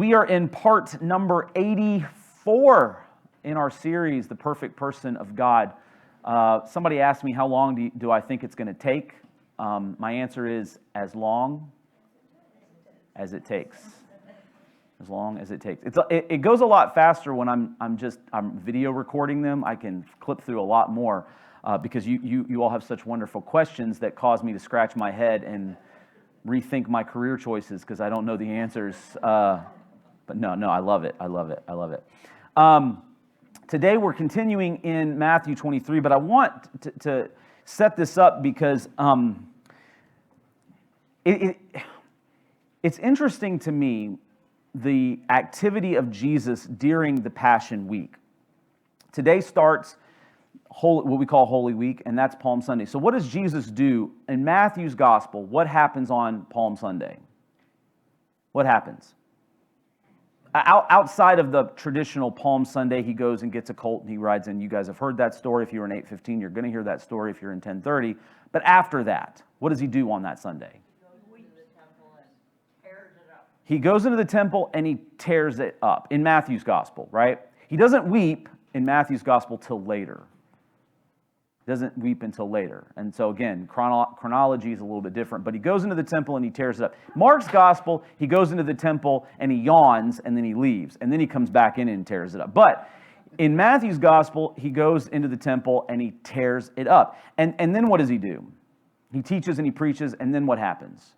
We are in part number 84 in our series, The Perfect Person of God. Somebody asked me, how long do I think it's going to take? My answer is, as long as it takes. As long as it takes. It goes a lot faster when I'm video recording them. I can clip through a lot more because you all have such wonderful questions that cause me to scratch my head and rethink my career choices because I don't know the answers. But no, I love it. I love it. Today we're continuing in Matthew 23, but I want to set this up because it's interesting to me, the activity of Jesus during the Passion Week. Today starts what we call Holy Week, and that's Palm Sunday. So what does Jesus do in Matthew's Gospel? What happens on Palm Sunday? What happens? Outside of the traditional Palm Sunday, he goes and gets a colt and he rides in. You guys have heard that story. If you're in 8:15, you're going to hear that story if you're in 10:30. But after that, what does he do on that Sunday? He goes into the temple and he tears it up in Matthew's Gospel, right? He doesn't weep in Matthew's Gospel till later. Doesn't weep until later. And so again, chronology is a little bit different, but he goes into the temple and he tears it up. Mark's Gospel, he goes into the temple and he yawns and then he leaves, and then he comes back in and tears it up. But in Matthew's Gospel, he goes into the temple and he tears it up. And then what does he do? He teaches and he preaches, and then what happens?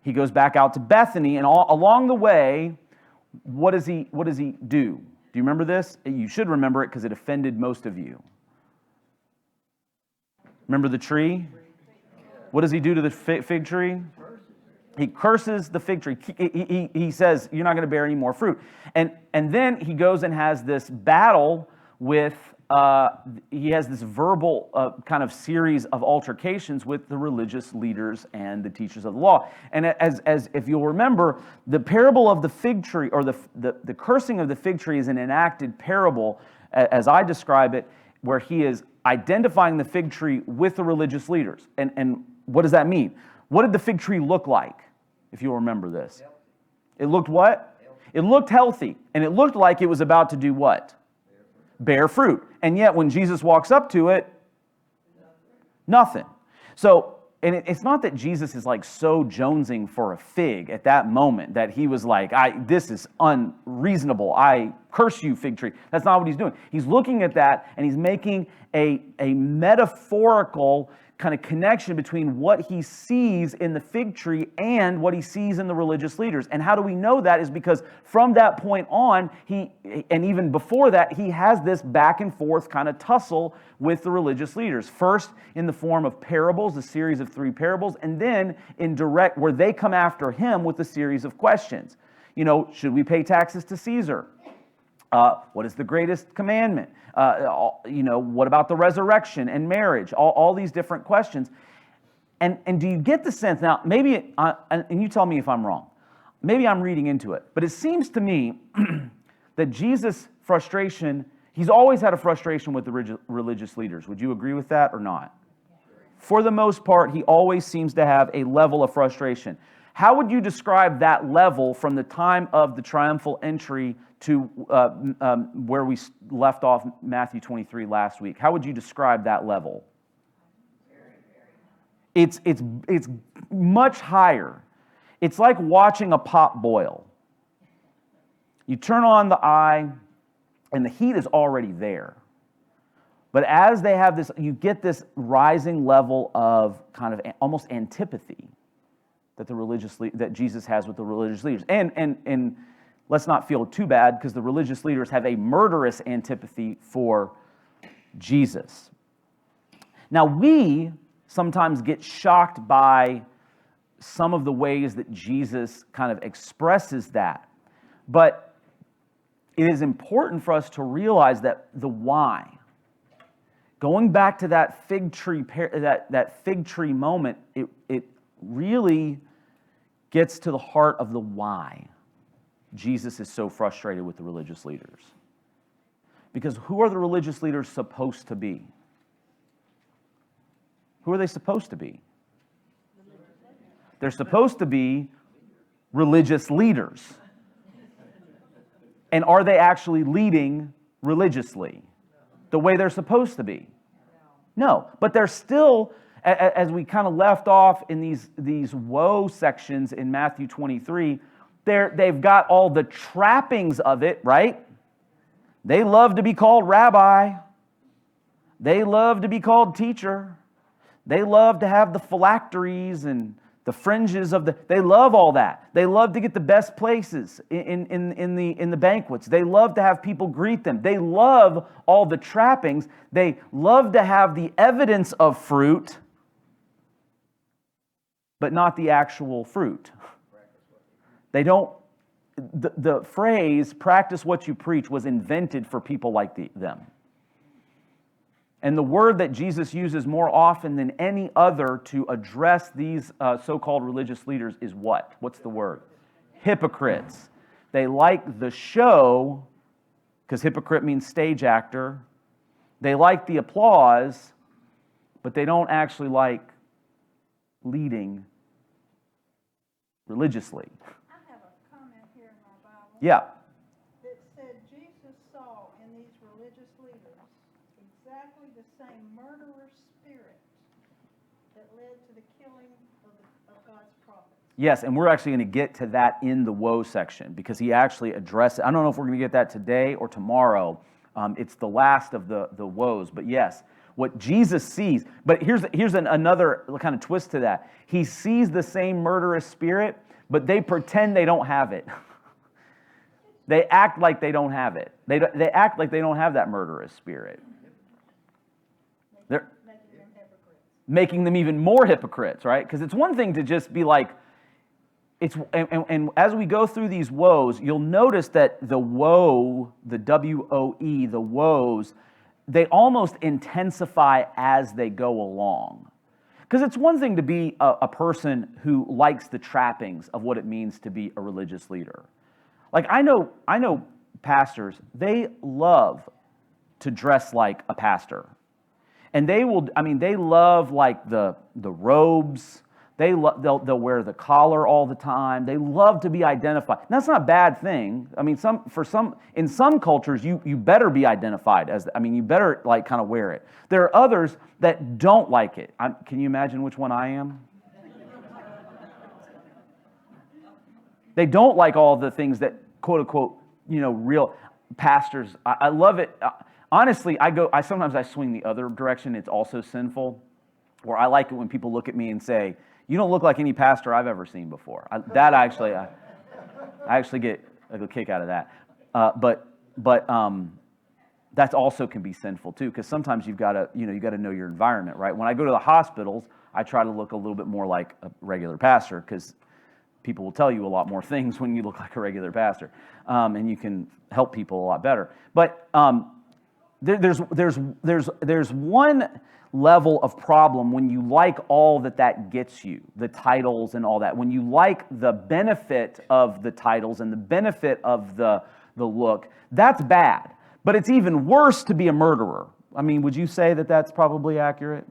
He goes back out to Bethany, and along the way, what does he do? Do you remember this? You should remember it because it offended most of you. Remember the tree? What does he do to the fig tree? He curses the fig tree. He says, you're not going to bear any more fruit. And then he goes and has this battle with, he has this verbal kind of series of altercations with the religious leaders and the teachers of the law. And as if you'll remember, the parable of the fig tree, or the cursing of the fig tree, is an enacted parable, as I describe it, where he is identifying the fig tree with the religious leaders. And what does that mean? What did the fig tree look like, if you'll remember this? It looked what? It looked healthy. And it looked like it was about to do what? Bear fruit. And yet when Jesus walks up to it, nothing. So, and it's not that Jesus is like so jonesing for a fig at that moment that he was like, this is unreasonable. I curse you, fig tree. That's not what he's doing. He's looking at that and he's making a metaphorical kind of connection between what he sees in the fig tree and what he sees in the religious leaders. And how do we know that? Is because from that point on, and even before that, he has this back and forth kind of tussle with the religious leaders. First in the form of parables, a series of 3 parables, and then in direct, where they come after him with a series of questions. You know, should we pay taxes to Caesar? What is the greatest commandment? What about the resurrection and marriage? All these different questions. And do you get the sense, now, maybe, and you tell me if I'm wrong, maybe I'm reading into it, but it seems to me that Jesus' frustration, he's always had a frustration with the religious leaders. Would you agree with that or not? For the most part, he always seems to have a level of frustration. How would you describe that level from the time of the triumphal entry to where we left off Matthew 23 last week? How would you describe that level? It's much higher. It's like watching a pot boil. You turn on the eye, and the heat is already there. But as they have this, you get this rising level of kind of almost antipathy that Jesus has with the religious leaders. And let's not feel too bad, because the religious leaders have a murderous antipathy for Jesus. Now, we sometimes get shocked by some of the ways that Jesus kind of expresses that. But it is important for us to realize that the why. Going back to that fig tree moment, it really gets to the heart of the why Jesus is so frustrated with the religious leaders. Because who are the religious leaders supposed to be? Who are they supposed to be? They're supposed to be religious leaders. And are they actually leading religiously the way they're supposed to be? No. But they're still, as we kind of left off in these woe sections in Matthew 23, they've got all the trappings of it, right? They love to be called rabbi. They love to be called teacher. They love to have the phylacteries and the fringes of they love all that. They love to get the best places in the banquets. They love to have people greet them. They love all the trappings. They love to have the evidence of fruit, but not the actual fruit. They don't, the phrase, practice what you preach, was invented for people like them. And the word that Jesus uses more often than any other to address these so-called religious leaders is what? What's the word? Hypocrites. They like the show, because hypocrite means stage actor. They like the applause, but they don't actually like leading religiously. I have a comment here in my Bible. Yeah. That said Jesus saw in these religious leaders exactly the same murderous spirit that led to the killing of God's prophets. Yes, and we're actually going to get to that in the woe section because he actually addressed it. I don't know if we're going to get that today or tomorrow. It's the last of the woes, but yes, what Jesus sees. But here's another kind of twist to that. He sees the same murderous spirit, but they pretend they don't have it. They act like they don't have it. They act like they don't have that murderous spirit. They're making them even more hypocrites, right? Because it's one thing to just be like, and as we go through these woes, you'll notice that the woe, the W-O-E, the woes, they almost intensify as they go along. Because it's one thing to be a person who likes the trappings of what it means to be a religious leader. Like I know pastors, they love to dress like a pastor. And they love like the robes. They'll wear the collar all the time. They love to be identified. And that's not a bad thing. I mean, in some cultures, you better be identified as. You better like kind of wear it. There are others that don't like it. Can you imagine which one I am? They don't like all the things that quote unquote real pastors. I love it. Honestly, sometimes I swing the other direction. It's also sinful. Where I like it when people look at me and say, "You don't look like any pastor I've ever seen before." I actually get a kick out of that. But that also can be sinful too, because sometimes you've got to know your environment, right? When I go to the hospitals, I try to look a little bit more like a regular pastor, because people will tell you a lot more things when you look like a regular pastor, and you can help people a lot better. But there's one level of problem when you like all that gets you, the titles and all that. When you like the benefit of the titles and the benefit of the look, that's bad. But it's even worse to be a murderer. Would you say that that's probably accurate?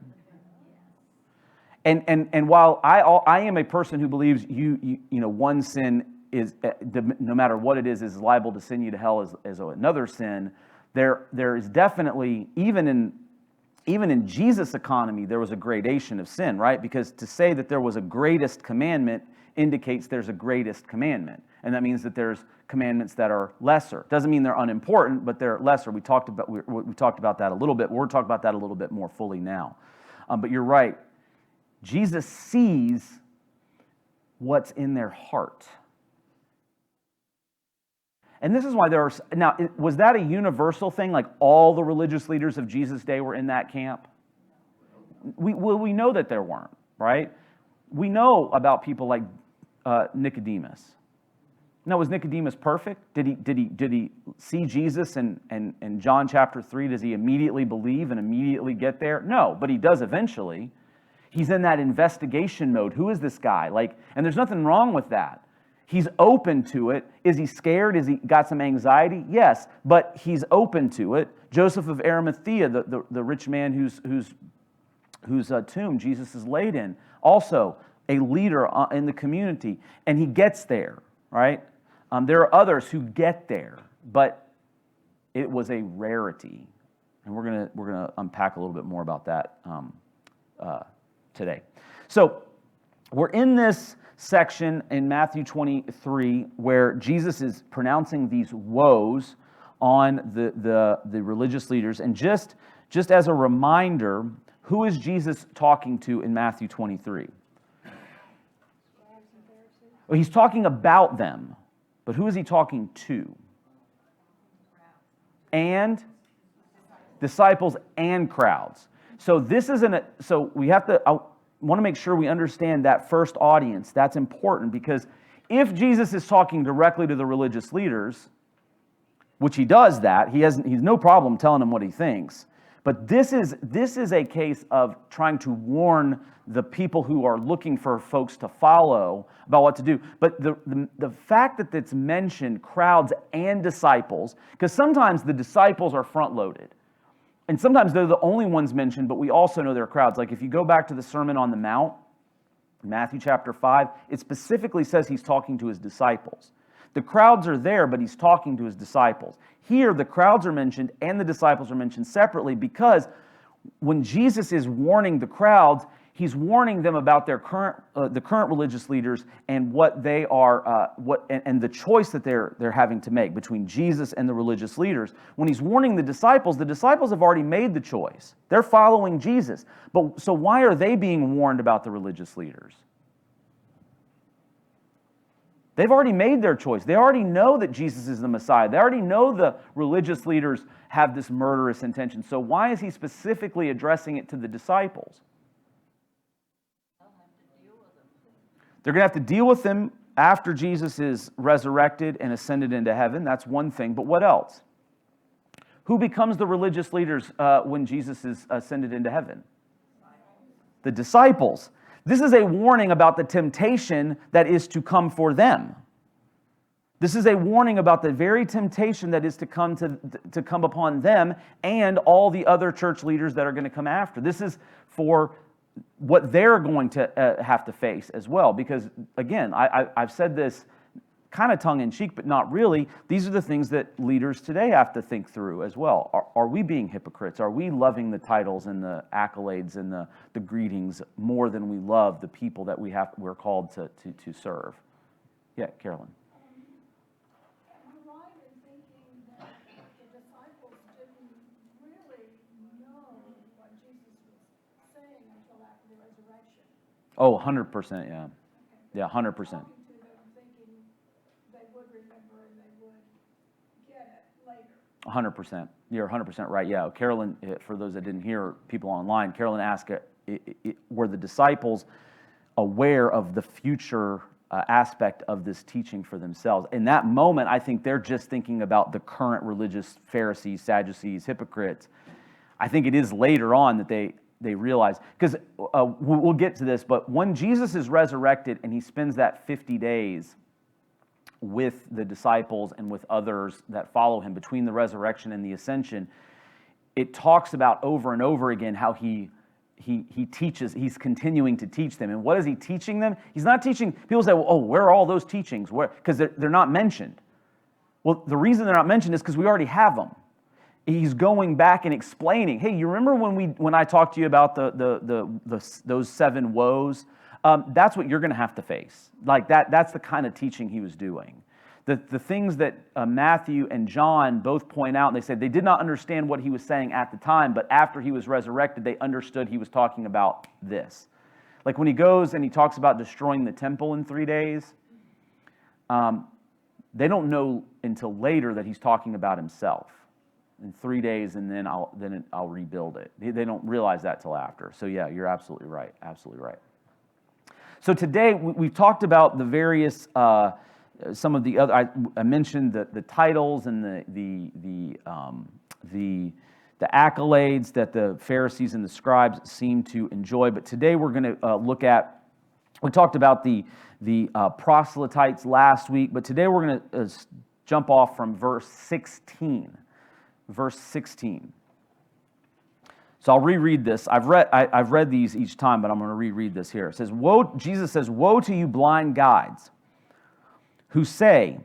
And while I am a person who believes one sin is, no matter what it is liable to send you to hell as another sin, there is definitely, even in Jesus' economy, there was a gradation of sin, right? Because to say that there was a greatest commandment indicates there's a greatest commandment. And that means that there's commandments that are lesser. Doesn't mean they're unimportant, but they're lesser. We talked about that a little bit. We're talking about that a little bit more fully now. But you're right. Jesus sees what's in their heart. And this is why was that a universal thing? Like all the religious leaders of Jesus' day were in that camp? We know that there weren't, right? We know about people like Nicodemus. Now, was Nicodemus perfect? Did he see Jesus in John chapter 3? Does he immediately believe and immediately get there? No, but he does eventually. He's in that investigation mode. Who is this guy? And there's nothing wrong with that. He's open to it. Is he scared? Is he got some anxiety? Yes, but he's open to it. Joseph of Arimathea, the rich man whose tomb Jesus is laid in, also a leader in the community, and he gets there, right? There are others who get there. but it was a rarity. And we're gonna unpack a little bit more about that today. So we're in this section in Matthew 23 where Jesus is pronouncing these woes on the religious leaders. And just as a reminder, who is Jesus talking to in Matthew 23? Well, he's talking about them, but who is he talking to? And disciples and crowds. So this isn't so we have to, I want to make sure we understand that first audience. That's important because if Jesus is talking directly to the religious leaders, which he does that, he's no problem telling them what he thinks. But this is a case of trying to warn the people who are looking for folks to follow about what to do. But the fact that it's mentioned crowds and disciples, because sometimes the disciples are front-loaded. And sometimes they're the only ones mentioned, but we also know they're crowds. Like if you go back to the Sermon on the Mount, Matthew chapter 5, it specifically says he's talking to his disciples. The crowds are there, but he's talking to his disciples. Here, the crowds are mentioned and the disciples are mentioned separately because when Jesus is warning the crowds, he's warning them about their the current religious leaders and what they are, and the choice that they're having to make between Jesus and the religious leaders. When he's warning the disciples have already made the choice. They're following Jesus. But so why are they being warned about the religious leaders? They've already made their choice. They already know that Jesus is the Messiah. They already know the religious leaders have this murderous intention. So why is he specifically addressing it to the disciples? They're going to have to deal with them after Jesus is resurrected and ascended into heaven. That's one thing. But what else? Who becomes the religious leaders when Jesus is ascended into heaven? The disciples. This is a warning about the temptation that is to come for them. This is a warning about the very temptation that is to come upon them and all the other church leaders that are going to come after. This is for what they're going to have to face as well. Because, again, I've said this kind of tongue-in-cheek, but not really. These are the things that leaders today have to think through as well. Are we being hypocrites? Are we loving the titles and the accolades and the greetings more than we love the people that we're called to serve? Yeah, Carolyn. Am I right in thinking that the disciples didn't really know what Jesus was saying until after the resurrection? Oh, 100%, yeah. Yeah, 100%. They would remember and they would get it later. 100%. You're 100% right. Yeah, Carolyn, for those that didn't hear, people online, Carolyn asked, were the disciples aware of the future aspect of this teaching for themselves? In that moment, I think they're just thinking about the current religious Pharisees, Sadducees, hypocrites. I think it is later on that they realize, because we'll get to this, but when Jesus is resurrected and he spends that 50 days with the disciples and with others that follow him between the resurrection and the ascension, it talks about over and over again how he teaches, he's continuing to teach them. And what is he teaching them? He's not teaching, people say, well, where are all those teachings? Because they're not mentioned. Well, the reason they're not mentioned is because we already have them. He's going back and explaining, hey, you remember when I talked to you about those 7 woes? That's what you're going to have to face. Like that's the kind of teaching he was doing. The things that Matthew and John both point out, and they said they did not understand what he was saying at the time, but after he was resurrected, they understood he was talking about this. Like when he goes and he talks about destroying the temple in 3 days, they don't know until later that he's talking about himself. In 3 days, and then I'll rebuild it. They don't realize that till after. So yeah, you're absolutely right. Absolutely right. So today we've talked about the various, some of the other. I mentioned the titles and the accolades that the Pharisees and the scribes seem to enjoy. But today we're going to look at. We talked about the proselytes last week, but today we're going to jump off from verse 16. Verse 16. So I'll reread this. I've read these each time, but I'm going to reread this here. It says, Jesus says, "Woe to you blind guides, who say,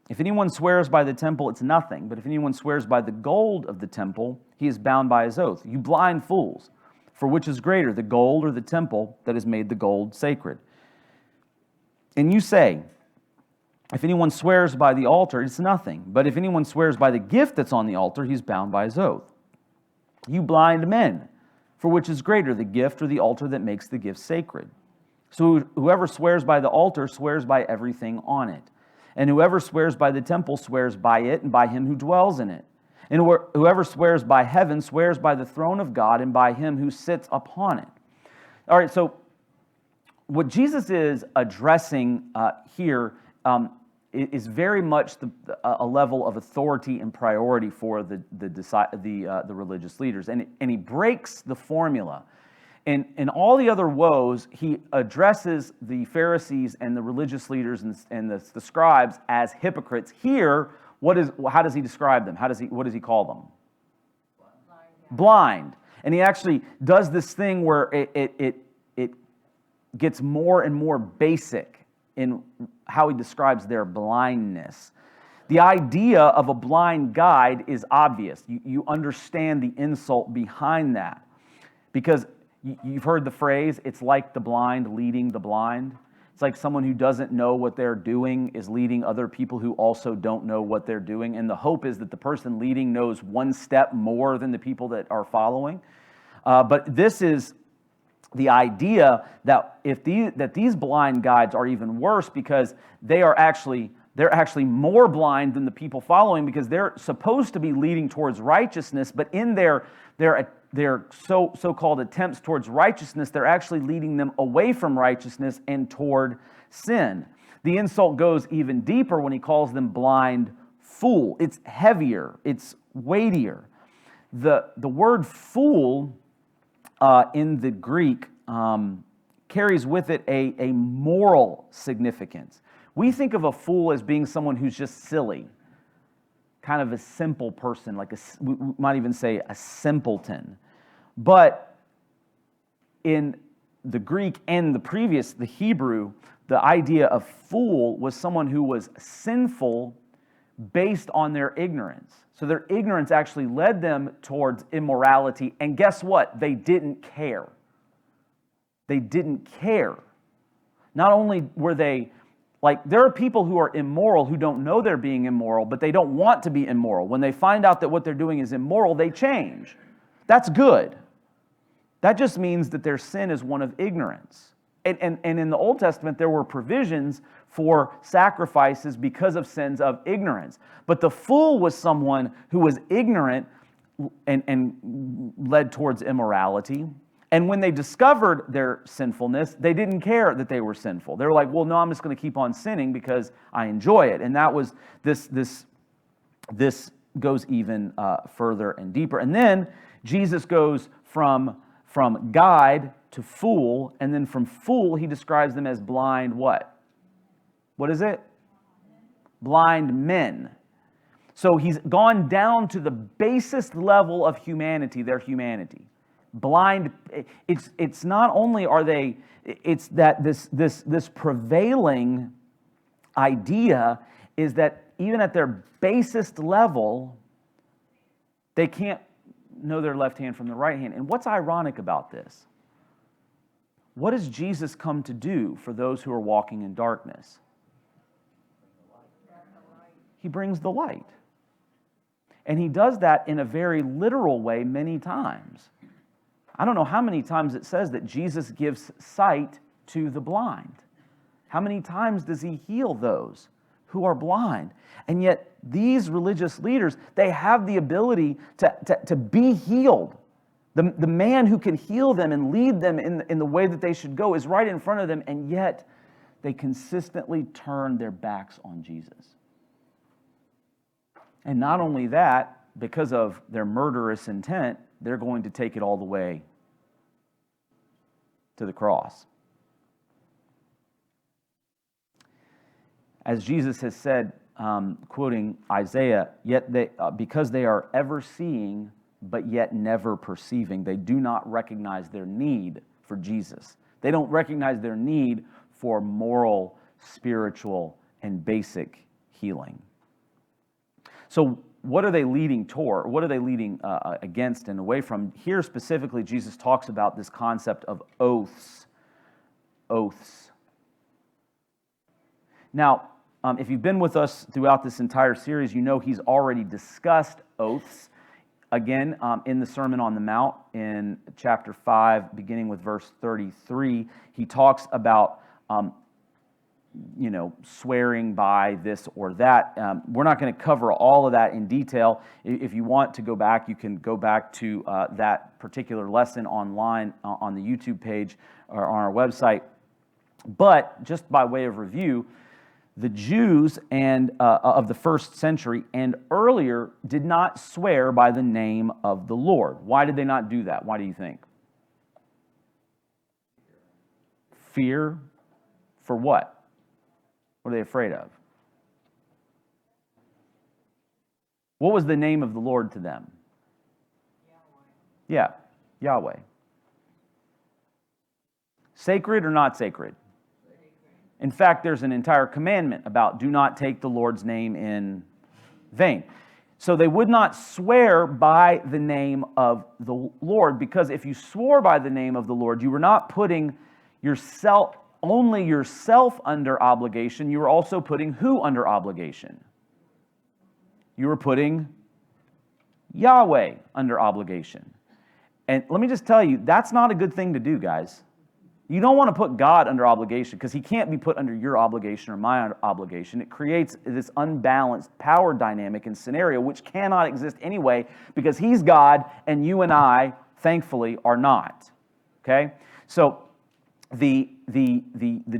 If anyone swears by the temple, it's nothing. But if anyone swears by the gold of the temple, he is bound by his oath. You blind fools! For which is greater, the gold or the temple that has made the gold sacred? And you say, if anyone swears by the altar, it's nothing. But if anyone swears by the gift that's on the altar, he's bound by his oath. You blind men! For which is greater, the gift or the altar that makes the gift sacred? So whoever swears by the altar swears by everything on it. And whoever swears by the temple swears by it and by him who dwells in it. And whoever swears by heaven swears by the throne of God and by him who sits upon it. All right, so what Jesus is addressing here is very much a level of authority and priority for the religious leaders. And he breaks the formula. In all the other woes, he addresses the Pharisees and the religious leaders and the scribes as hypocrites. Here, how does he describe them? What does he call them? Blind. And he actually does this thing where it gets more and more basic in how he describes their blindness. The idea of a blind guide is obvious. You understand the insult behind that. Because you've heard the phrase, it's like the blind leading the blind. It's like someone who doesn't know what they're doing is leading other people who also don't know what they're doing. And the hope is that the person leading knows one step more than the people that are following. But this is the idea that these blind guides are even worse because they're actually more blind than the people following, because they're supposed to be leading towards righteousness, but in their so-called attempts towards righteousness, they're actually leading them away from righteousness and toward sin. The insult goes even deeper when he calls them blind fool. It's heavier, it's weightier. The word fool in the Greek carries with it a moral significance. We think of a fool as being someone who's just silly, kind of a simple person, we might even say a simpleton. But in the Greek and the Hebrew, the idea of fool was someone who was sinful based on their ignorance. So their ignorance actually led them towards immorality. And guess what? They didn't care. They didn't care. Not only were they, there are people who are immoral who don't know they're being immoral, but they don't want to be immoral. When they find out that what they're doing is immoral, they change. That's good. That just means that their sin is one of ignorance. And in the Old Testament, there were provisions for sacrifices because of sins of ignorance. But the fool was someone who was ignorant and led towards immorality. And when they discovered their sinfulness, they didn't care that they were sinful. They were like, well, no, I'm just going to keep on sinning because I enjoy it. And that was this goes even further and deeper. And then Jesus goes from guide to fool, and then from fool, he describes them as blind what? What is it? Blind men. So he's gone down to the basest level of humanity, their humanity. Blind, it's not only are they, it's that this prevailing idea is that even at their basest level, they can't know their left hand from the right hand. And what's ironic about this? What does Jesus come to do for those who are walking in darkness? He brings the light. And he does that in a very literal way many times. I don't know how many times it says that Jesus gives sight to the blind. How many times does he heal those who are blind? And yet these religious leaders, they have the ability to be healed. The man who can heal them and lead them in the way that they should go is right in front of them, and yet they consistently turn their backs on Jesus. And not only that, because of their murderous intent, they're going to take it all the way to the cross. As Jesus has said, quoting Isaiah, yet because they are ever seeing, but yet never perceiving, they do not recognize their need for Jesus. They don't recognize their need for moral, spiritual, and basic healing. So what are they leading toward? What are they leading against and away from? Here specifically, Jesus talks about this concept of oaths. Oaths. Now, if you've been with us throughout this entire series, you know he's already discussed oaths. Again, in the Sermon on the Mount, in chapter 5, beginning with verse 33, he talks about swearing by this or that. We're not going to cover all of that in detail. If you want to go back, you can go back to that particular lesson online on the YouTube page or on our website. But just by way of review, the Jews of the first century and earlier did not swear by the name of the Lord. Why did they not do that? Why do you think? Fear for what? What are they afraid of? What was the name of the Lord to them? Yeah, Yahweh. Sacred or not sacred? In fact, there's an entire commandment about do not take the Lord's name in vain. So they would not swear by the name of the Lord, because if you swore by the name of the Lord, you were not putting only yourself under obligation, you were also putting who under obligation? You were putting Yahweh under obligation. And let me just tell you, that's not a good thing to do, guys. You don't want to put God under obligation, because he can't be put under your obligation or my obligation. It creates this unbalanced power dynamic and scenario which cannot exist anyway, because he's God and you and I, thankfully, are not. Okay? So the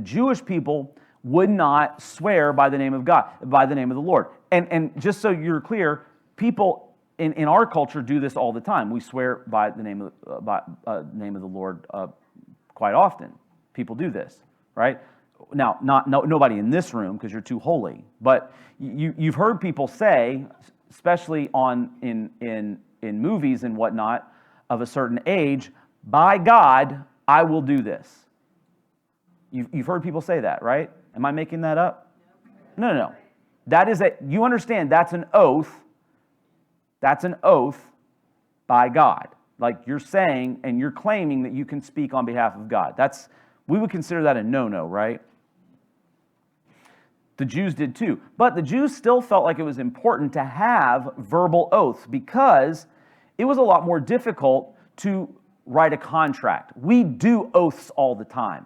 Jewish people would not swear by the name of God, by the name of the Lord. And just so you're clear, people in our culture do this all the time. We swear by the name of the Lord quite often. People do this, right? Now, nobody in this room, because you're too holy, but you've heard people say, especially in movies and whatnot, of a certain age, by God, I will do this. You've heard people say that, right? Am I making that up? No. That is you understand, that's an oath. That's an oath by God. Like you're saying and you're claiming that you can speak on behalf of God. We would consider that a no-no, right? The Jews did too. But the Jews still felt like it was important to have verbal oaths, because it was a lot more difficult to write a contract. We do oaths all the time.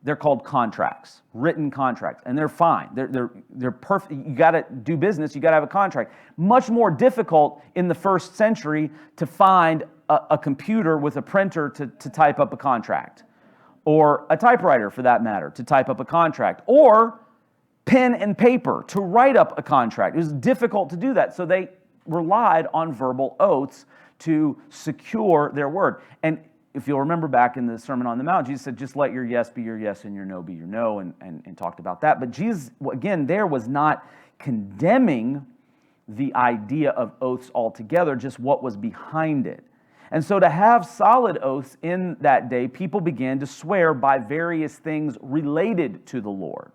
They're called contracts, written contracts, and they're fine. They're perfect. You got to do business. You got to have a contract. Much more difficult in the first century to find a computer with a printer to type up a contract, or a typewriter for that matter to type up a contract, or pen and paper to write up a contract. It was difficult to do that, so they relied on verbal oaths to secure their word. And if you'll remember back in the Sermon on the Mount, Jesus said, just let your yes be your yes and your no be your no, and talked about that. But Jesus, again, there was not condemning the idea of oaths altogether, just what was behind it. And so to have solid oaths in that day, people began to swear by various things related to the Lord.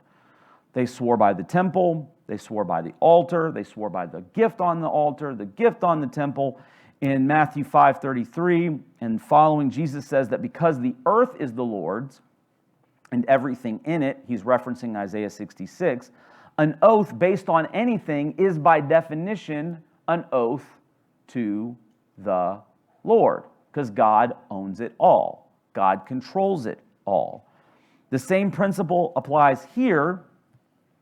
They swore by the temple, they swore by the altar, they swore by the gift on the altar, the gift on the temple. In Matthew 5:33 and following, Jesus says that because the earth is the Lord's and everything in it, he's referencing Isaiah 66, an oath based on anything is by definition an oath to the Lord, because God owns it all. God controls it all. The same principle applies here,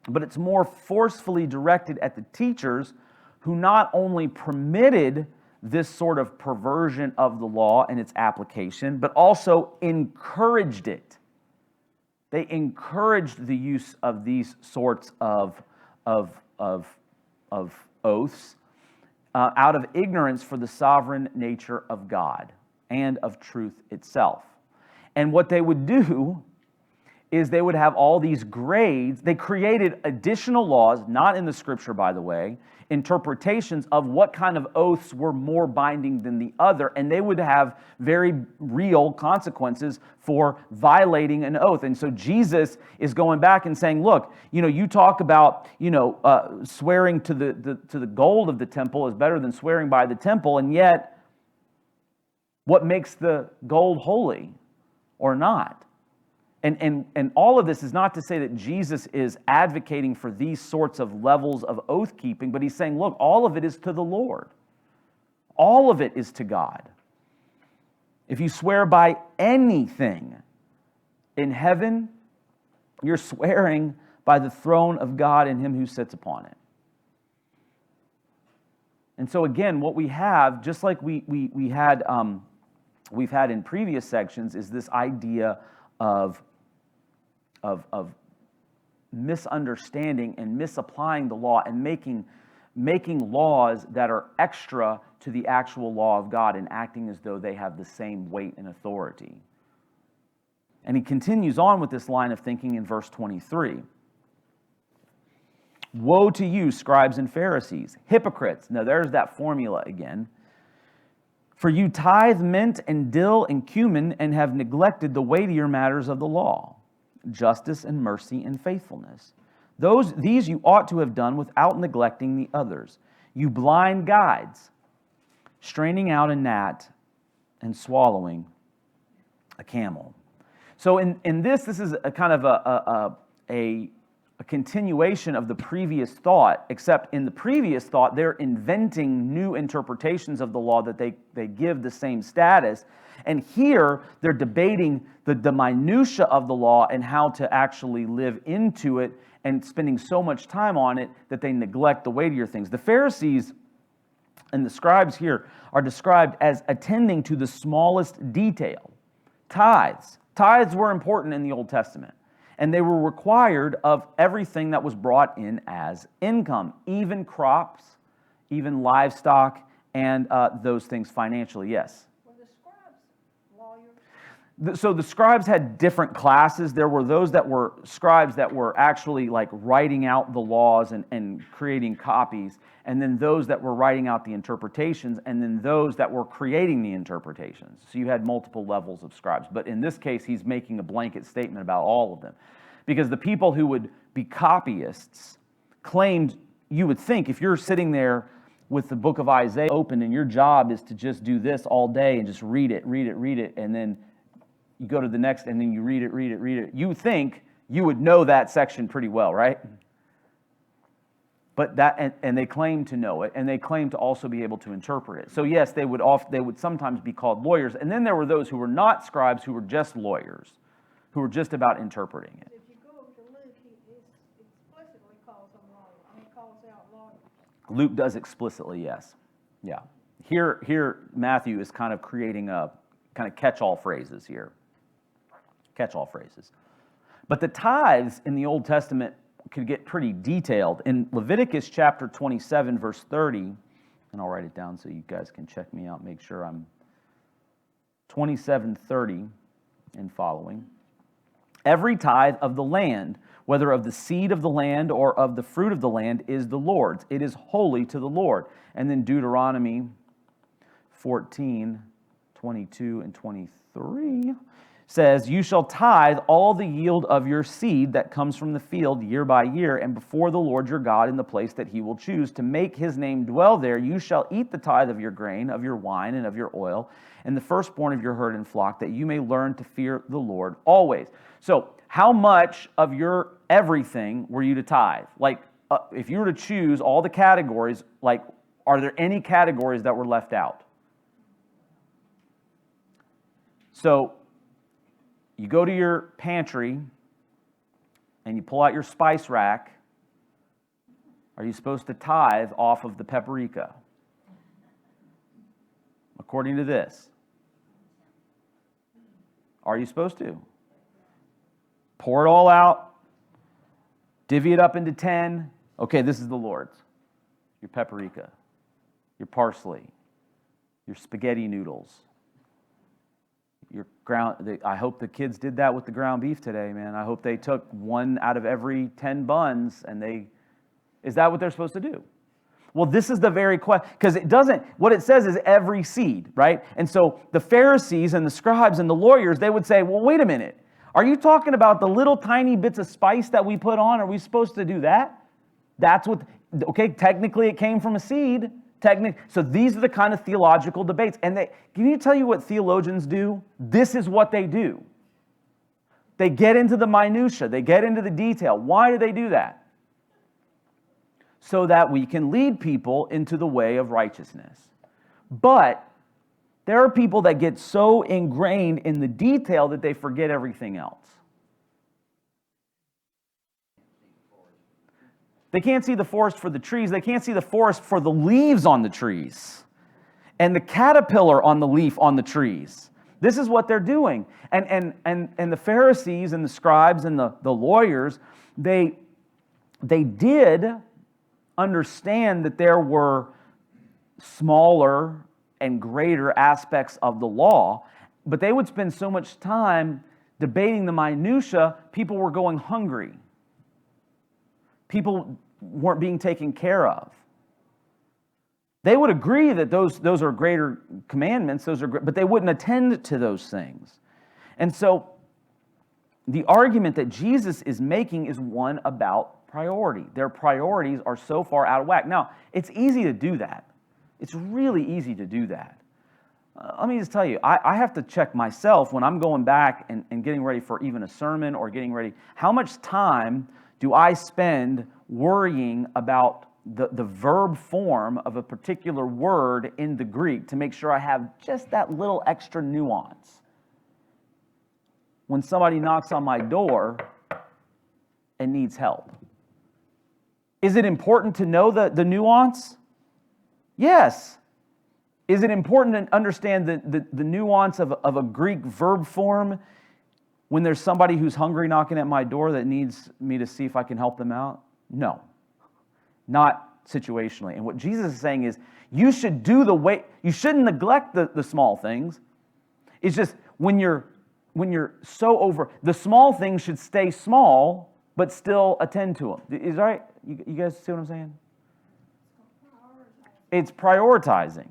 but it's more forcefully directed at the teachers who not only permitted this sort of perversion of the law and its application, but also encouraged it. They encouraged the use of these sorts of oaths out of ignorance for the sovereign nature of God and of truth itself. And what they would do is they would have all these grades. They created additional laws, not in the scripture, by the way, interpretations of what kind of oaths were more binding than the other, and they would have very real consequences for violating an oath. And so Jesus is going back and saying, look, you talk about, swearing to the gold of the temple is better than swearing by the temple, and yet what makes the gold holy or not? And all of this is not to say that Jesus is advocating for these sorts of levels of oath keeping, but he's saying, look, all of it is to the Lord. All of it is to God. If you swear by anything in heaven, you're swearing by the throne of God and him who sits upon it. And so again, what we have, just like we've had in previous sections, is this idea of misunderstanding and misapplying the law and making laws that are extra to the actual law of God and acting as though they have the same weight and authority. And he continues on with this line of thinking in verse 23. Woe to you, scribes and Pharisees, hypocrites. Now there's that formula again. For you tithe mint and dill and cumin and have neglected the weightier matters of the law, justice and mercy and faithfulness. These you ought to have done without neglecting the others. You blind guides, straining out a gnat and swallowing a camel. So in this is a kind of a continuation of the previous thought, except in the previous thought, they're inventing new interpretations of the law that they give the same status. And here, they're debating the minutia of the law and how to actually live into it and spending so much time on it that they neglect the weightier things. The Pharisees and the scribes here are described as attending to the smallest detail. Tithes. Tithes were important in the Old Testament. And they were required of everything that was brought in as income, even crops, even livestock, and those things financially, yes. Were the scribes lawyers? So the scribes had different classes. There were those that were scribes that were actually like writing out the laws and creating copies, and then those that were writing out the interpretations, and then those that were creating the interpretations. So you had multiple levels of scribes. But in this case, he's making a blanket statement about all of them. Because the people who would be copyists claimed, you would think, if you're sitting there with the book of Isaiah open and your job is to just do this all day and just read it, and then you go to the next and then you read it, you think you would know that section pretty well, right? But that, and they claim to know it, and they claim to also be able to interpret it. So yes, they would sometimes be called lawyers. And then there were those who were not scribes, who were just lawyers, who were just about interpreting it. If you go over to Luke, he explicitly calls them lawyers. He calls out lawyers. Luke does explicitly, yes. Yeah. Here Matthew is kind of creating a kind of catch-all phrases here. Catch-all phrases. But the tithes in the Old Testament could get pretty detailed. In Leviticus chapter 27, verse 30, and I'll write it down so you guys can check me out, make sure I'm 27:30 and following. Every tithe of the land, whether of the seed of the land or of the fruit of the land, is the Lord's. It is holy to the Lord. And then Deuteronomy 14:22 and 23 says, you shall tithe all the yield of your seed that comes from the field year by year, and before the Lord your God in the place that he will choose to make his name dwell there, you shall eat the tithe of your grain, of your wine, and of your oil, and the firstborn of your herd and flock, that you may learn to fear the Lord always. So how much of your everything were you to tithe? Like, if you were to choose all the categories, like, are there any categories that were left out? So you go to your pantry and you pull out your spice rack. Are you supposed to tithe off of the paprika? According to this. Are you supposed to? Pour it all out. Divvy it up into 10. Okay, this is the Lord's. Your paprika. Your parsley. Your spaghetti noodles. I hope the kids did that with the ground beef today, man. I hope they took 1 out of every 10 buns is that what they're supposed to do? Well, this is the very question, because what it says is every seed, right? And so the Pharisees and the scribes and the lawyers, they would say, well, wait a minute. Are you talking about the little tiny bits of spice that we put on? Are we supposed to do that? Okay, technically it came from a seed. So these are the kind of theological debates. And can you tell you what theologians do? This is what they do. They get into the minutia. They get into the detail. Why do they do that? So that we can lead people into the way of righteousness. But there are people that get so ingrained in the detail that they forget everything else. They can't see the forest for the trees. They can't see the forest for the leaves on the trees and the caterpillar on the leaf on the trees. This is what they're doing. And the Pharisees and the scribes and the lawyers, they did understand that there were smaller and greater aspects of the law, but they would spend so much time debating the minutia, people were going hungry. People weren't being taken care of. They would agree that those are greater commandments, but they wouldn't attend to those things. And so the argument that Jesus is making is one about priority. Their priorities are so far out of whack. Now, it's easy to do that. It's really easy to do that. Let me just tell you, I have to check myself when I'm going back and getting ready for even a sermon or getting ready. How much time do I spend worrying about the verb form of a particular word in the Greek to make sure I have just that little extra nuance? When somebody knocks on my door and needs help. Is it important to know the nuance? Yes. Is it important to understand the nuance of a Greek verb form when there's somebody who's hungry knocking at my door that needs me to see if I can help them out? No. Not situationally. And what Jesus is saying is, you shouldn't neglect the small things. It's just when you're so over, the small things should stay small, but still attend to them. Is that right? You guys see what I'm saying? It's prioritizing.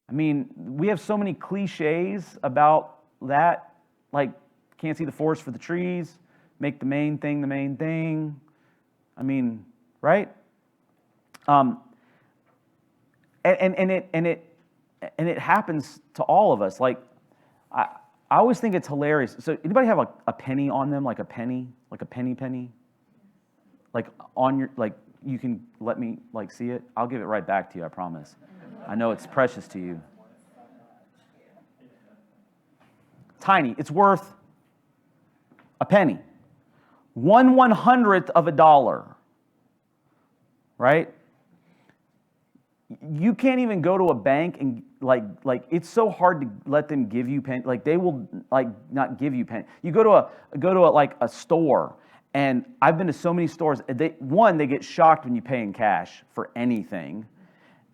I mean, we have so many cliches about that, like can't see the forest for the trees, make the main thing the main thing. I mean, right? And it happens to all of us. Like I always think it's hilarious. So anybody have a penny on them, like a penny, like on your, like you can let me like see it. I'll give it right back to you. I promise. I know it's precious to you. Tiny. It's worth a penny. 1/100th of a dollar. Right? You can't even go to a bank and like it's so hard to let them give you penny. Like they will like not give you penny. You go to like a store, and I've been to so many stores. They get shocked when you pay in cash for anything.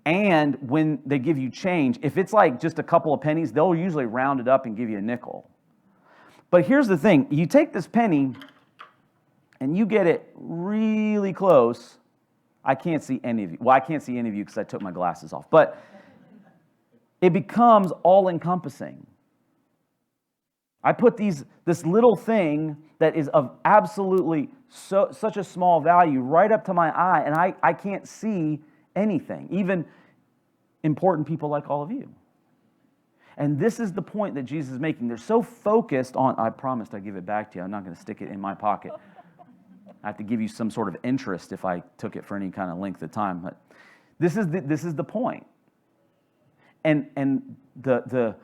And when they give you change, if it's like just a couple of pennies, they'll usually round it up and give you a nickel. But here's the thing. You take this penny and you get it really close. I can't see any of you. Well, I can't see any of you because I took my glasses off. But it becomes all-encompassing. I put this little thing that is of absolutely such a small value right up to my eye, and I can't see anything, even important people like all of you. And this is the point that Jesus is making. They're so focused on, I promised I'd give it back to you. I'm not going to stick it in my pocket. I have to give you some sort of interest if I took it for any kind of length of time. But this is the point. And the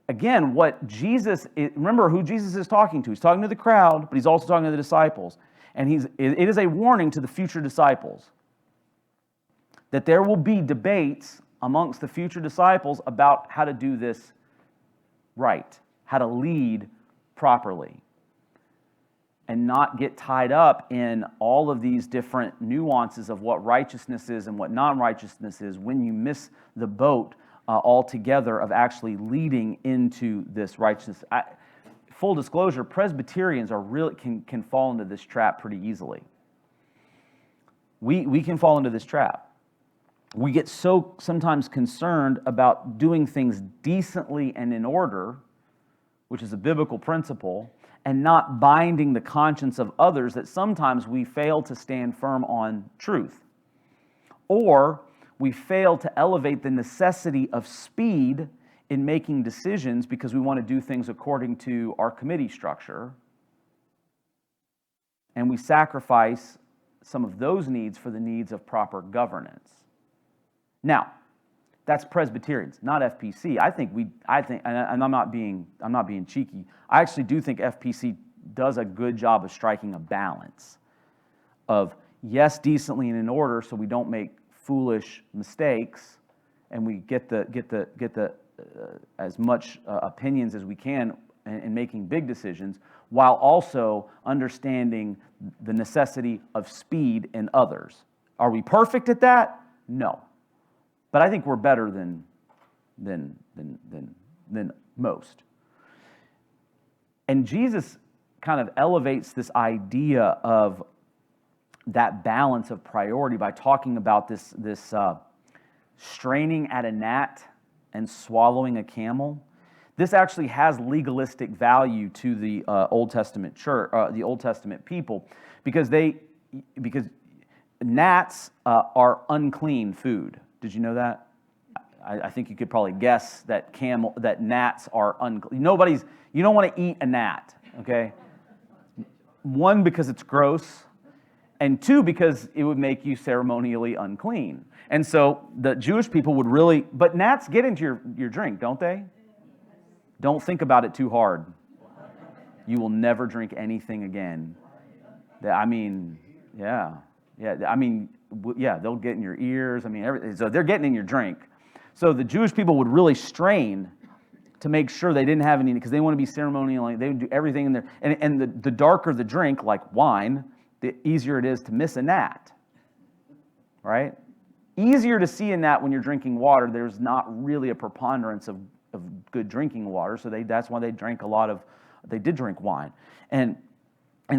again, what Jesus is, remember who Jesus is talking to. He's talking to the crowd, but he's also talking to the disciples. And it is a warning to the future disciples that there will be debates amongst the future disciples about how to do this right, how to lead properly, and not get tied up in all of these different nuances of what righteousness is and what non-righteousness is when you miss the boat altogether of actually leading into this righteousness. Full disclosure, Presbyterians are really can fall into this trap pretty easily. We can fall into this trap. We get so sometimes concerned about doing things decently and in order, which is a biblical principle, and not binding the conscience of others, that sometimes we fail to stand firm on truth. Or we fail to elevate the necessity of speed in making decisions because we want to do things according to our committee structure. And we sacrifice some of those needs for the needs of proper governance. Now, that's Presbyterians, not FPC. I think, and I'm not being cheeky. I actually do think FPC does a good job of striking a balance of, yes, decently and in order, so we don't make foolish mistakes, and we get the as much opinions as we can in making big decisions, while also understanding the necessity of speed in others. Are we perfect at that? No. But I think we're better than most. And Jesus kind of elevates this idea of that balance of priority by talking about this straining at a gnat and swallowing a camel. This actually has legalistic value to the Old Testament church, the Old Testament people, because gnats are unclean food. Did you know that? I think you could probably guess that gnats are unclean. You don't want to eat a gnat, okay? One, because it's gross, and two, because it would make you ceremonially unclean. And so the Jewish people would really, but gnats get into your drink, don't they? Don't think about it too hard. You will never drink anything again. Yeah, they'll get in your ears. Everything. So they're getting in your drink. So the Jewish people would really strain to make sure they didn't have any, because they want to be ceremonial. They would do everything in there. And the darker the drink, like wine, the easier it is to miss a gnat. Right? Easier to see a gnat when you're drinking water. There's not really a preponderance of good drinking water, so that's why they did drink wine. And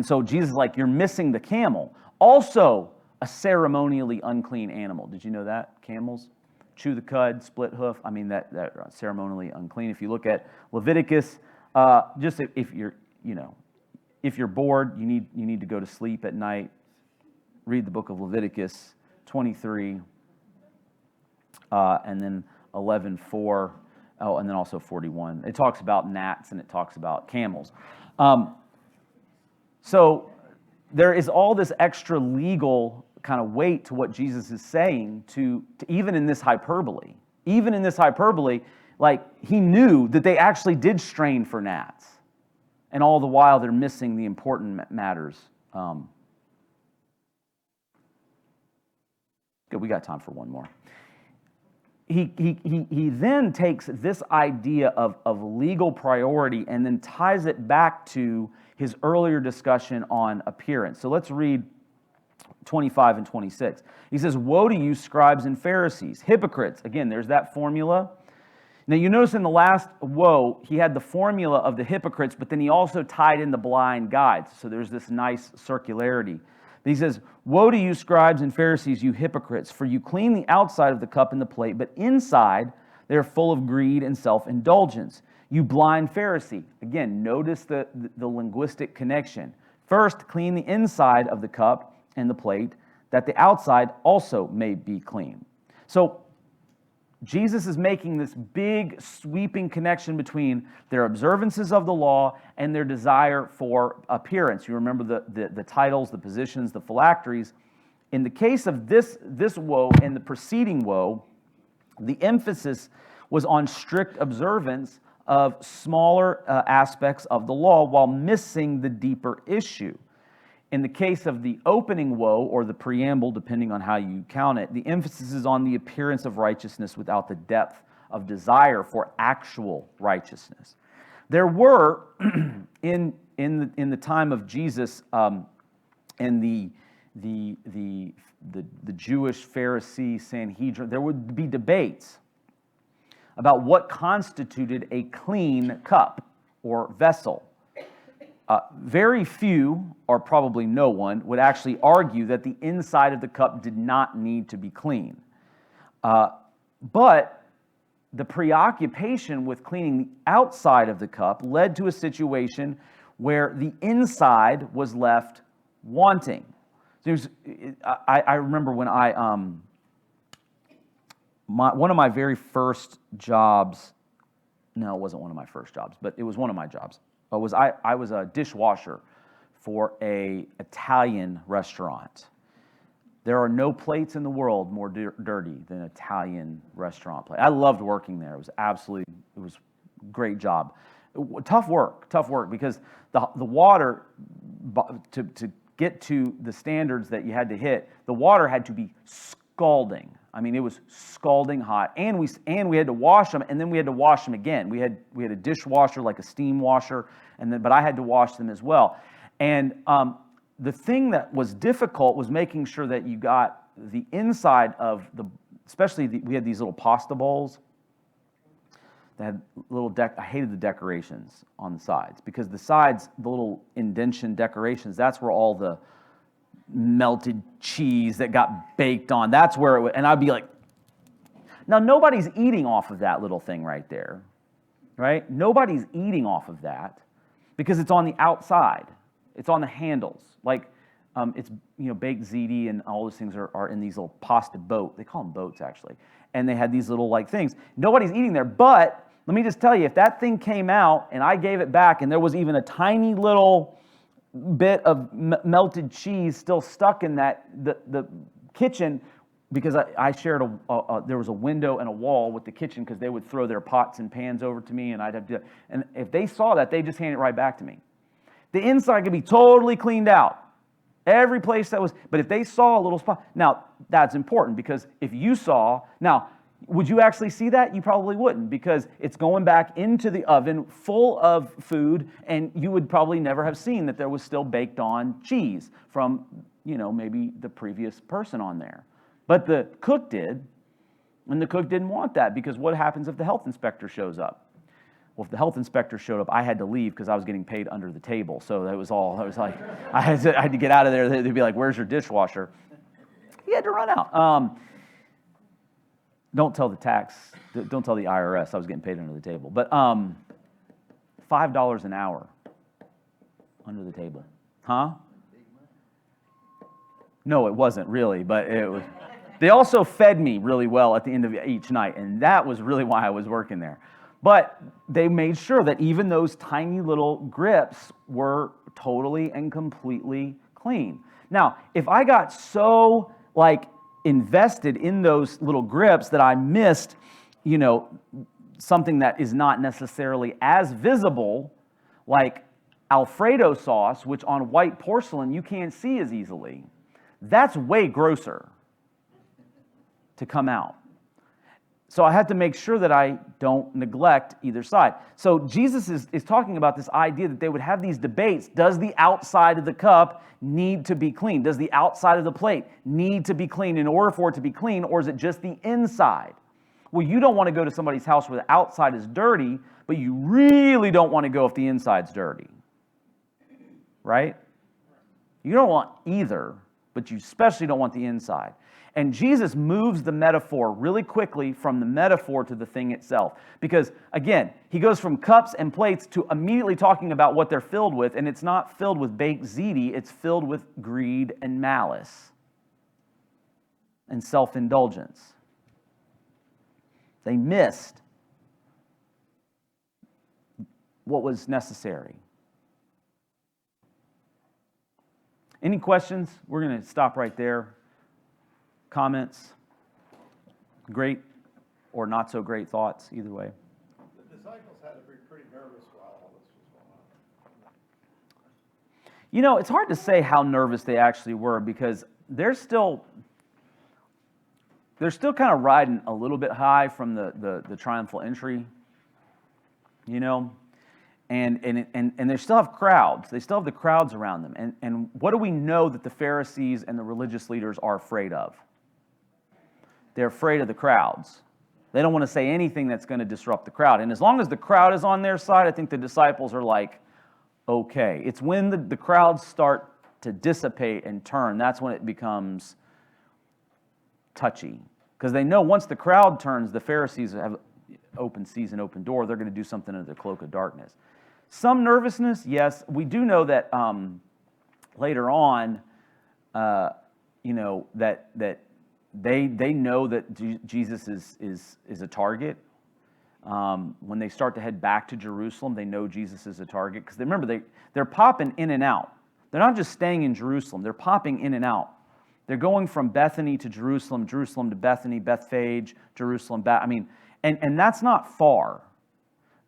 so Jesus is like, you're missing the camel. Also a ceremonially unclean animal. Did you know that? Camels chew the cud, split hoof. That ceremonially unclean. If you look at Leviticus, just if you're bored, you need to go to sleep at night, read the book of Leviticus 23, and then 11:4. Oh, and then also 41. It talks about gnats and it talks about camels. So there is all this extra legal kind of weight to what Jesus is saying to even in this hyperbole. Even in this hyperbole, like he knew that they actually did strain for gnats. And all the while they're missing the important matters. Good, we got time for one more. He then takes this idea of legal priority and then ties it back to his earlier discussion on appearance. So let's read 25 and 26. He says, "Woe to you, scribes and Pharisees, hypocrites." Again, there's that formula. Now you notice in the last woe, he had the formula of the hypocrites, but then he also tied in the blind guides. So there's this nice circularity. He says, "Woe to you, scribes and Pharisees, you hypocrites, for you clean the outside of the cup and the plate, but inside they are full of greed and self-indulgence. You blind Pharisee." Again, notice the linguistic connection. First, clean the inside of the cup and the plate, that the outside also may be clean. So Jesus is making this big, sweeping connection between their observances of the law and their desire for appearance. You remember the titles, the positions, the phylacteries. In the case of this woe and the preceding woe, the emphasis was on strict observance of smaller aspects of the law while missing the deeper issue. In the case of the opening woe, or the preamble, depending on how you count it, the emphasis is on the appearance of righteousness without the depth of desire for actual righteousness. There were, in the time of Jesus, and the Jewish Pharisee Sanhedrin, there would be debates about what constituted a clean cup or vessel. Very few, or probably no one, would actually argue that the inside of the cup did not need to be clean. But the preoccupation with cleaning the outside of the cup led to a situation where the inside was left wanting. I remember when one of my very first jobs, no, it wasn't one of my first jobs, but it was one of my jobs. I was a dishwasher for an Italian restaurant. There are no plates in the world more dirty than an Italian restaurant plate. I loved working there. It was a great job. Tough work, because the water, to get to the standards that you had to hit, the water had to be scalding. I mean, it was scalding hot, and we had to wash them, and then we had to wash them again. We had a dishwasher, like a steam washer, but I had to wash them as well. And the thing that was difficult was making sure that you got the inside of we had these little pasta bowls that had little I hated the decorations on the sides, because the sides, the little indentation decorations, that's where all the melted cheese that got baked on, that's where it would, and I'd be like, now nobody's eating off of that little thing right there, right? Nobody's eating off of that because it's on the outside. It's on the handles. Like, it's, baked ziti and all those things are in these little pasta boat. They call them boats, actually. And they had these little, things. Nobody's eating there. But let me just tell you, if that thing came out and I gave it back and there was even a tiny little bit of melted cheese still stuck in the kitchen, because I shared there was a window and a wall with the kitchen, because they would throw their pots and pans over to me, and I'd have to, and if they saw that, they just hand it right back to me. The inside could be totally cleaned out. Every place that was, but if they saw a little spot, now that's important, because if you saw, now, would you actually see that? You probably wouldn't, because it's going back into the oven full of food, and you would probably never have seen that there was still baked on cheese from, maybe the previous person on there. But the cook did, and the cook didn't want that, because what happens if the health inspector shows up? Well, if the health inspector showed up, I had to leave because I was getting paid under the table. So that was like, I had to get out of there. They'd be like, "Where's your dishwasher?" He had to run out. Don't tell the IRS I was getting paid under the table. But $5 an hour under the table. Huh? No, it wasn't really, but it was. They also fed me really well at the end of each night, and that was really why I was working there. But they made sure that even those tiny little grips were totally and completely clean. Now, if I got so invested in those little grips that I missed, something that is not necessarily as visible, like Alfredo sauce, which on white porcelain you can't see as easily, that's way grosser to come out. So I have to make sure that I don't neglect either side. So Jesus is talking about this idea that they would have these debates. Does the outside of the cup need to be clean? Does the outside of the plate need to be clean in order for it to be clean, or is it just the inside? Well, you don't want to go to somebody's house where the outside is dirty, but you really don't want to go if the inside's dirty. Right? You don't want either, but you especially don't want the inside. And Jesus moves the metaphor really quickly from the metaphor to the thing itself. Because, again, he goes from cups and plates to immediately talking about what they're filled with, and it's not filled with baked ziti, it's filled with greed and malice and self-indulgence. They missed what was necessary. Any questions? We're going to stop right there. Comments? Great or not so great thoughts, either way. The disciples had to be pretty nervous while all this was going on. It's hard to say how nervous they actually were, because they're still kind of riding a little bit high from the triumphal entry, and they still have crowds. They still have the crowds around them. And what do we know that the Pharisees and the religious leaders are afraid of? They're afraid of the crowds. They don't want to say anything that's going to disrupt the crowd. And as long as the crowd is on their side, I think the disciples are like, okay. It's when the crowds start to dissipate and turn, that's when it becomes touchy. Because they know once the crowd turns, the Pharisees have open season, open door, they're going to do something under the cloak of darkness. Some nervousness, yes. We do know that later on, that they know that Jesus is a target. When they start to head back to Jerusalem, they know Jesus is a target. Because remember, they're popping in and out. They're not just staying in Jerusalem. They're popping in and out. They're going from Bethany to Jerusalem, Jerusalem to Bethany, Bethphage, Jerusalem back. I mean, and that's not far.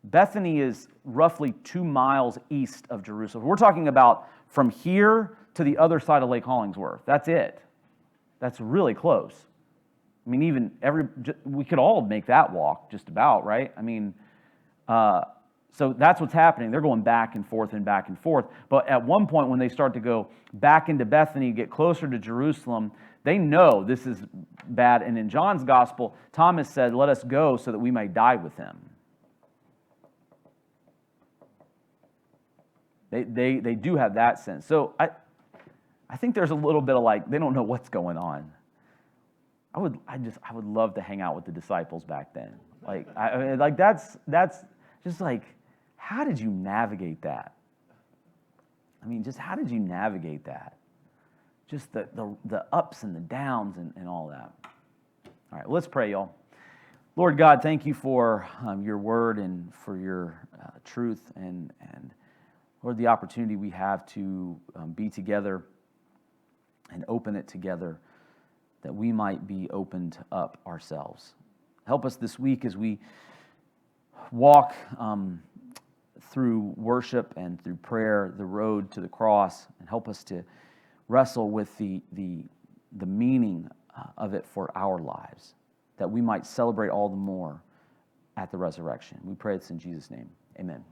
Bethany is roughly 2 miles east of Jerusalem. We're talking about from here to the other side of Lake Hollingsworth. That's it. That's really close. I mean, we could all make that walk just about, right? I mean, so that's what's happening. They're going back and forth and back and forth. But at one point, when they start to go back into Bethany, get closer to Jerusalem, they know this is bad. And in John's gospel, Thomas said, "Let us go so that we may die with him." They do have that sense. So I think there's a little bit of like, they don't know what's going on. I would love to hang out with the disciples back then. Like that's just like, how did you navigate that? I mean, just how did you navigate that? Just the ups and the downs and all that. All right, let's pray, y'all. Lord God, thank you for your word and for your truth and Lord, the opportunity we have to be together and open it together, that we might be opened up ourselves. Help us this week as we walk through worship and through prayer, the road to the cross, and help us to wrestle with the meaning of it for our lives, that we might celebrate all the more at the resurrection. We pray this in Jesus' name. Amen.